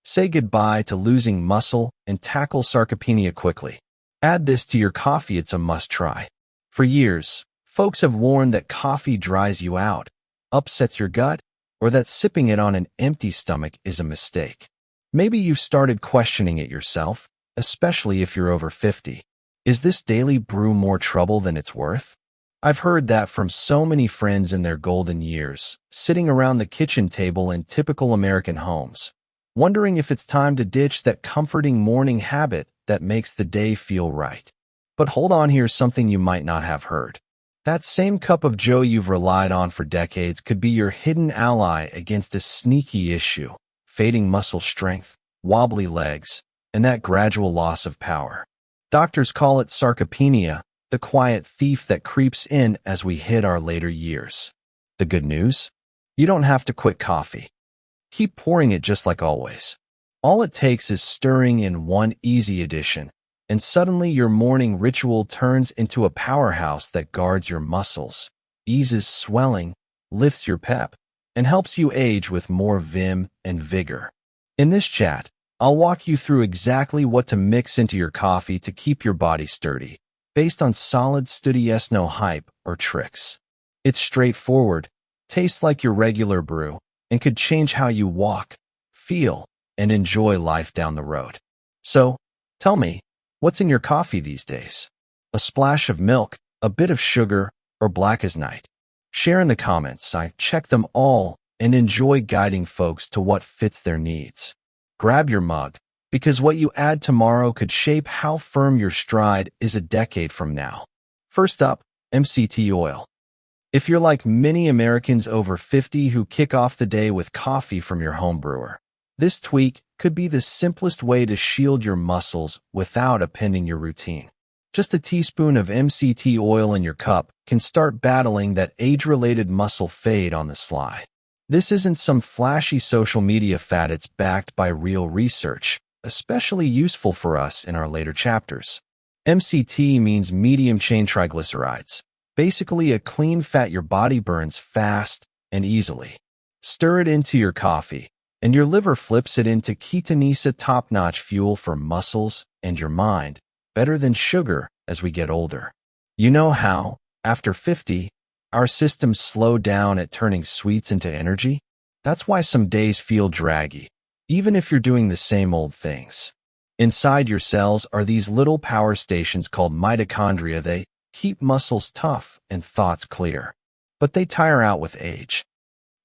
Say goodbye to losing muscle and tackle sarcopenia quickly. Add this to your coffee, it's a must-try. For years, folks have warned that coffee dries you out, upsets your gut, or that sipping it on an empty stomach is a mistake. Maybe you've started questioning it yourself, especially if you're over 50. Is this daily brew more trouble than it's worth? I've heard that from so many friends in their golden years, sitting around the kitchen table in typical American homes, wondering if it's time to ditch that comforting morning habit that makes the day feel right. But hold on, here's something you might not have heard. That same cup of joe you've relied on for decades could be your hidden ally against a sneaky issue: fading muscle strength, wobbly legs, and that gradual loss of power. Doctors call it sarcopenia, the quiet thief that creeps in as we hit our later years. The good news? You don't have to quit coffee. Keep pouring it just like always. All it takes is stirring in one easy addition, and suddenly your morning ritual turns into a powerhouse that guards your muscles, eases swelling, lifts your pep, and helps you age with more vim and vigor. In this chat, I'll walk you through exactly what to mix into your coffee to keep your body sturdy, based on solid study, yes, no hype or tricks. It's straightforward, tastes like your regular brew, and could change how you walk, feel, and enjoy life down the road. So, tell me, what's in your coffee these days? A splash of milk, a bit of sugar, or black as night? Share in the comments. I check them all and enjoy guiding folks to what fits their needs. Grab your mug, because what you add tomorrow could shape how firm your stride is a decade from now. First up, MCT oil. If you're like many Americans over 50 who kick off the day with coffee from your home brewer, this tweak could be the simplest way to shield your muscles without upending your routine. Just a teaspoon of MCT oil in your cup can start battling that age-related muscle fade on the sly. This isn't some flashy social media fad, it's backed by real research, especially useful for us in our later chapters. MCT means medium-chain triglycerides, basically a clean fat your body burns fast and easily. Stir it into your coffee, and your liver flips it into ketones, top-notch fuel for muscles and your mind, better than sugar as we get older. You know how, after 50, our systems slow down at turning sweets into energy? That's why some days feel draggy, even if you're doing the same old things. Inside your cells are these little power stations called mitochondria. They keep muscles tough and thoughts clear, but they tire out with age.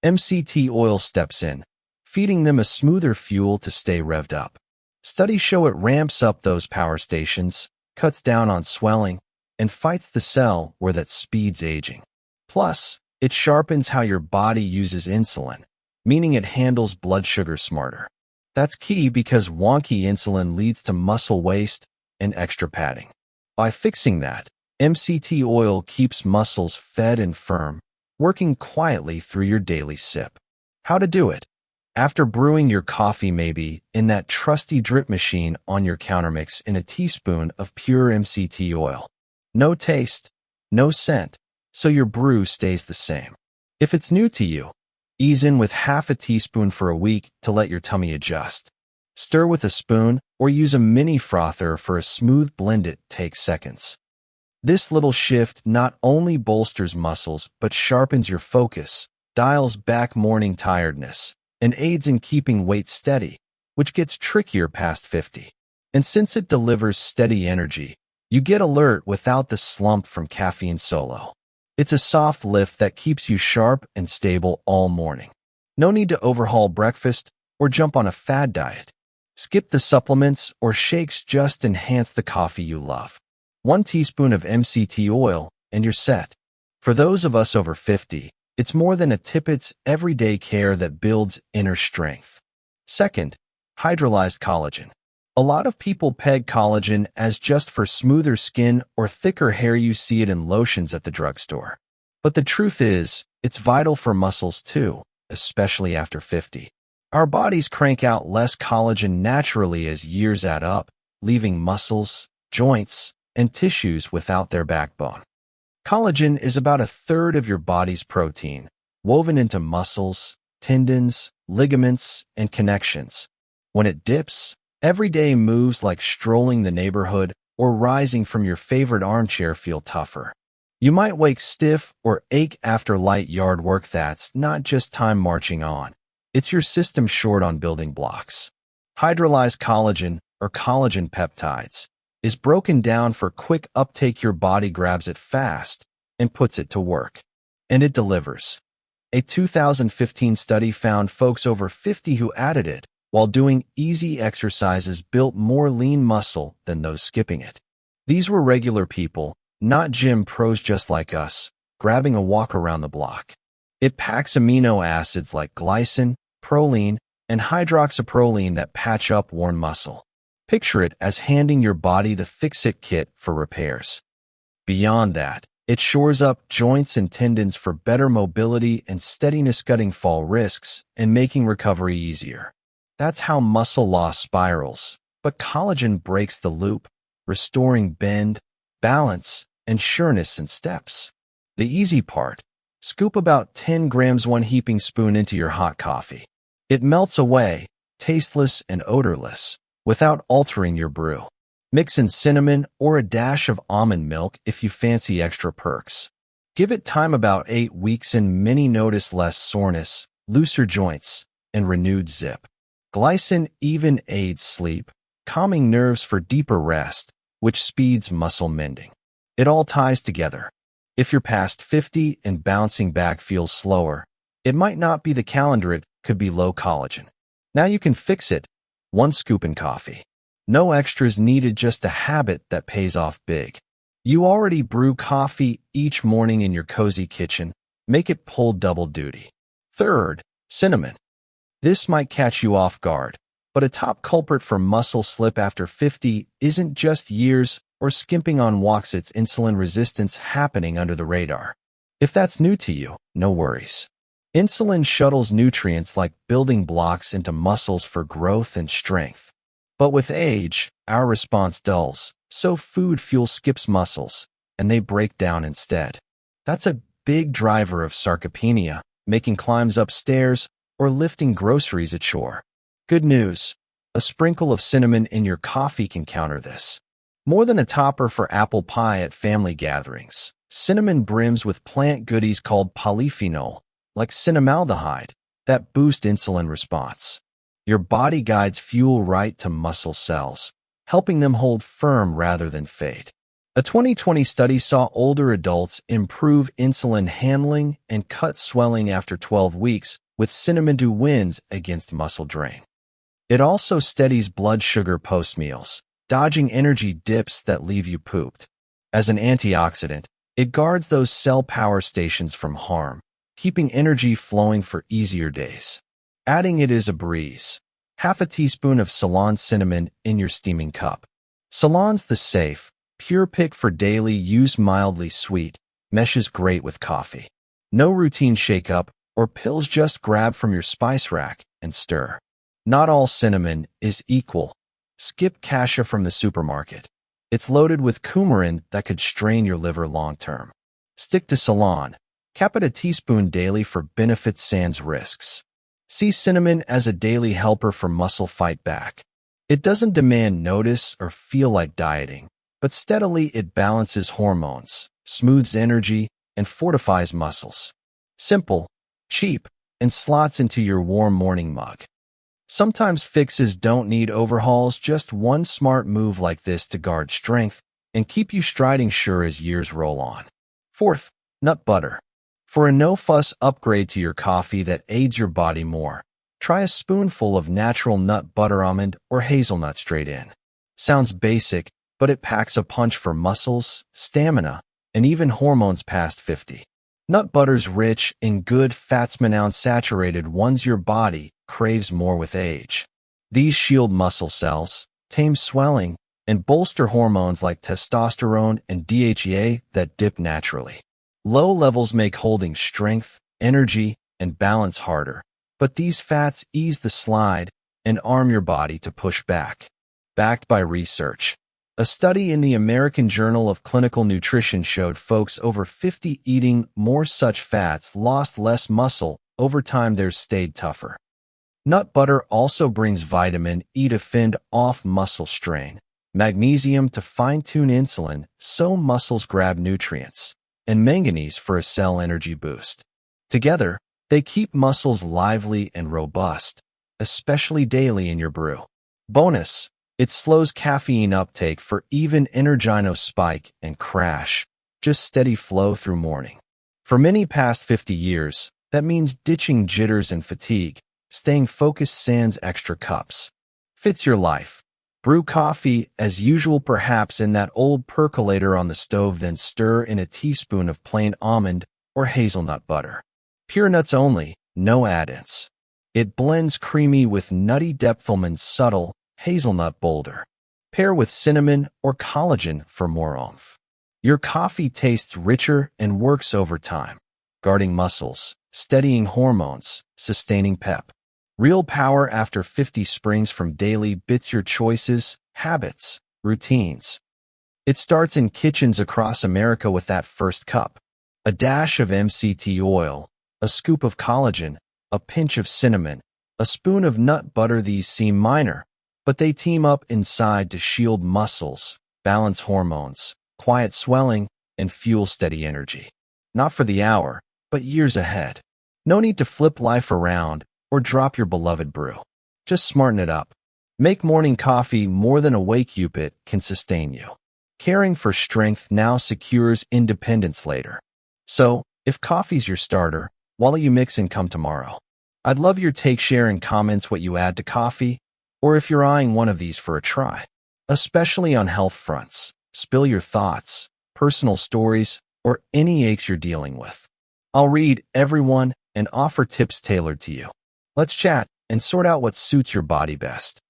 MCT oil steps in, feeding them a smoother fuel to stay revved up. Studies show it ramps up those power stations, cuts down on swelling, and fights the cell war that speeds aging. Plus, it sharpens how your body uses insulin, meaning it handles blood sugar smarter. That's key because wonky insulin leads to muscle waste and extra padding. By fixing that, MCT oil keeps muscles fed and firm, working quietly through your daily sip. How to do it? After brewing your coffee, maybe in that trusty drip machine on your counter, mix in a teaspoon of pure MCT oil. No taste, no scent, so your brew stays the same. If it's new to you, ease in with half a teaspoon for a week to let your tummy adjust. Stir with a spoon or use a mini frother for a smooth blend. It takes seconds. This little shift not only bolsters muscles but sharpens your focus, dials back morning tiredness, and aids in keeping weight steady, which gets trickier past 50. And since it delivers steady energy, you get alert without the slump from caffeine solo. It's a soft lift that keeps you sharp and stable all morning. No need to overhaul breakfast or jump on a fad diet. Skip the supplements or shakes, just enhance the coffee you love. 1 teaspoon of MCT oil, and you're set. For those of us over 50, it's more than a tip, it's everyday care that builds inner strength. Second, hydrolyzed collagen. A lot of people peg collagen as just for smoother skin or thicker hair. You see it in lotions at the drugstore. But the truth is, it's vital for muscles too, especially after 50. Our bodies crank out less collagen naturally as years add up, leaving muscles, joints, and tissues without their backbone. Collagen is about a third of your body's protein, woven into muscles, tendons, ligaments, and connections. When it dips, everyday moves like strolling the neighborhood or rising from your favorite armchair feel tougher. You might wake stiff or ache after light yard work. That's not just time marching on. It's your system short on building blocks. Hydrolyzed collagen, or collagen peptides, is broken down for quick uptake. Your body grabs it fast and puts it to work. And it delivers. A 2015 study found folks over 50 who added it while doing easy exercises built more lean muscle than those skipping it. These were regular people, not gym pros just like us, grabbing a walk around the block. It packs amino acids like glycine, proline, and hydroxyproline that patch up worn muscle. Picture it as handing your body the fix-it kit for repairs. Beyond that, it shores up joints and tendons for better mobility and steadiness, cutting fall risks and making recovery easier. That's how muscle loss spirals, but collagen breaks the loop, restoring bend, balance, and sureness in steps. The easy part: scoop about 10 grams 1 heaping spoon into your hot coffee. It melts away, tasteless and odorless, without altering your brew. Mix in cinnamon or a dash of almond milk if you fancy extra perks. Give it time, about 8 weeks, and many notice less soreness, looser joints, and renewed zip. Glycine even aids sleep, calming nerves for deeper rest, which speeds muscle mending. It all ties together. If you're past 50 and bouncing back feels slower, it might not be the calendar, it could be low collagen. Now you can fix it. 1 scoop in coffee. No extras needed, just a habit that pays off big. You already brew coffee each morning in your cozy kitchen. Make it pull double duty. Third, cinnamon. This might catch you off guard, but a top culprit for muscle slip after 50 isn't just years or skimping on walks, it's insulin resistance happening under the radar. If that's new to you, no worries. Insulin shuttles nutrients like building blocks into muscles for growth and strength. But with age, our response dulls, so food fuel skips muscles, and they break down instead. That's a big driver of sarcopenia, making climbs upstairs or lifting groceries a chore. Good news: a sprinkle of cinnamon in your coffee can counter this. More than a topper for apple pie at family gatherings, cinnamon brims with plant goodies called polyphenol, like cinnamaldehyde, that boost insulin response. Your body guides fuel right to muscle cells, helping them hold firm rather than fade. A 2020 study saw older adults improve insulin handling and cut swelling after 12 weeks, with cinnamon wins against muscle drain. It also steadies blood sugar post-meals, dodging energy dips that leave you pooped. As an antioxidant, it guards those cell power stations from harm, keeping energy flowing for easier days. Adding it is a breeze. Half a teaspoon of Ceylon cinnamon in your steaming cup. Ceylon's the safe, pure pick for daily use, mildly sweet, meshes great with coffee. No routine shake-up or pills, just grab from your spice rack and stir. Not all cinnamon is equal. Skip cassia from the supermarket. It's loaded with coumarin that could strain your liver long-term. Stick to Ceylon. Cap it a teaspoon daily for benefits sans risks. See cinnamon as a daily helper for muscle fight back. It doesn't demand notice or feel like dieting, but steadily it balances hormones, smooths energy, and fortifies muscles. Simple, cheap, and slots into your warm morning mug. Sometimes fixes don't need overhauls, just one smart move like this to guard strength and keep you striding sure as years roll on. Fourth, nut butter. For a no-fuss upgrade to your coffee that aids your body more, try a spoonful of natural nut butter, almond or hazelnut straight in. Sounds basic, but it packs a punch for muscles, stamina, and even hormones past 50. Nut butter's rich in good fats, monounsaturated ones your body craves more with age. These shield muscle cells, tame swelling, and bolster hormones like testosterone and DHEA that dip naturally. Low levels make holding strength, energy, and balance harder, but these fats ease the slide and arm your body to push back. Backed by research. A study in the American Journal of Clinical Nutrition showed folks over 50 eating more such fats lost less muscle over time, theirs stayed tougher. Nut butter also brings vitamin E to fend off muscle strain, magnesium to fine-tune insulin so muscles grab nutrients, and manganese for a cell energy boost. Together, they keep muscles lively and robust, especially daily in your brew. Bonus, it slows caffeine uptake for even energino spike and crash, just steady flow through morning. For many past 50 years, that means ditching jitters and fatigue, staying focused sans extra cups. Fits your life. Brew coffee as usual, perhaps in that old percolator on the stove, then stir in a teaspoon of plain almond or hazelnut butter. Pure nuts only, no add-ins. It blends creamy with nutty Depthelman's subtle hazelnut boulder. Pair with cinnamon or collagen for more oomph. Your coffee tastes richer and works overtime, guarding muscles, steadying hormones, sustaining pep. Real power after 50 springs from daily bits, your choices, habits, routines. It starts in kitchens across America with that first cup. A dash of MCT oil, a scoop of collagen, a pinch of cinnamon, a spoon of nut butter. These seem minor, but they team up inside to shield muscles, balance hormones, quiet swelling, and fuel steady energy. Not for the hour, but years ahead. No need to flip life around or drop your beloved brew. Just smarten it up. Make morning coffee more than a wake up. It can sustain you. Caring for strength now secures independence later. So, if coffee's your starter, while you mix and come tomorrow. I'd love your take. Share in comments what you add to coffee, or if you're eyeing one of these for a try. Especially on health fronts, spill your thoughts, personal stories, or any aches you're dealing with. I'll read everyone and offer tips tailored to you. Let's chat and sort out what suits your body best.